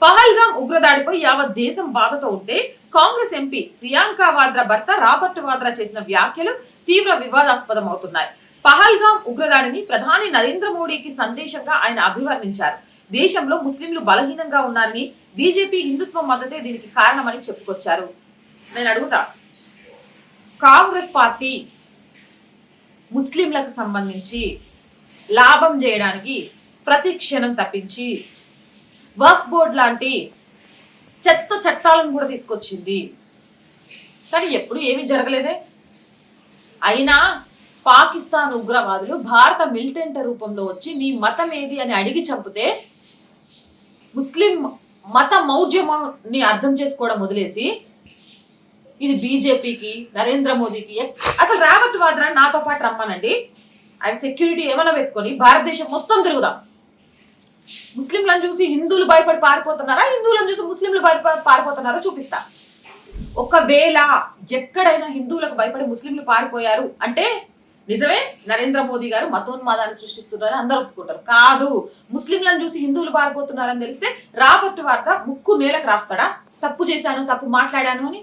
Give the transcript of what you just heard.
పహల్గాం ఉగ్రదాడిపై యావత్ దేశం బాధతో ఉంటే కాంగ్రెస్ ఎంపీ ప్రియాంక వాద్రా భర్త రాబర్ట్ వాద్రా చేసిన వ్యాఖ్యలు తీవ్ర వివాదాస్పదం అవుతున్నాయి. పహల్గాం ఉగ్రదాడిని ప్రధాని నరేంద్ర మోడీకి సందేశంగా ఆయన అభివర్ణించారు. దేశంలో ముస్లింలు బలహీనంగా ఉన్నారని, బీజేపీ హిందుత్వ మద్దతే దీనికి కారణమని చెప్పుకొచ్చారు. నేను అడుగుతా, కాంగ్రెస్ పార్టీ ముస్లింలకు సంబంధించి లాభం చేయడానికి ప్రతి క్షణం తప్పించి వక్ఫ్ బోర్డ్ లాంటి చెత్త చట్టాలను కూడా తీసుకొచ్చింది. కానీ ఎప్పుడు ఏమీ జరగలేదే. అయినా పాకిస్తాన్ ఉగ్రవాదులు భారత మిలిటెంట్ రూపంలో వచ్చి నీ మతం ఏది అని అడిగి చంపితే ముస్లిం మత మౌఢ్యాన్ని అర్థం చేసుకోవడం వదిలేసి ఇది బీజేపీకి, నరేంద్ర మోదీకి, అసలు రాబర్ట్ వాద్రా నాతో పాటు రమ్మనండి, ఆయన సెక్యూరిటీ ఏమైనా పెట్టుకొని భారతదేశం మొత్తం తిరుగుదాం. ముస్లింలను చూసి హిందువులు భయపడి పారిపోతున్నారా, హిందువులను చూసి ముస్లింలు పారిపోతున్నారో చూపిస్తా. ఒకవేళ ఎక్కడైనా హిందువులకు భయపడి ముస్లింలు పారిపోయారు అంటే నిజమే, నరేంద్ర మోదీ గారు మతోన్మాదాన్ని సృష్టిస్తున్నారని అందరూ ఒప్పుకుంటారు. కాదు, ముస్లింలను చూసి హిందువులు పారిపోతున్నారని తెలిస్తే రాబర్ట్ వాద్రా ముక్కు నేలకు రాస్తాడా తప్పు చేశాను, తప్పు మాట్లాడాను అని?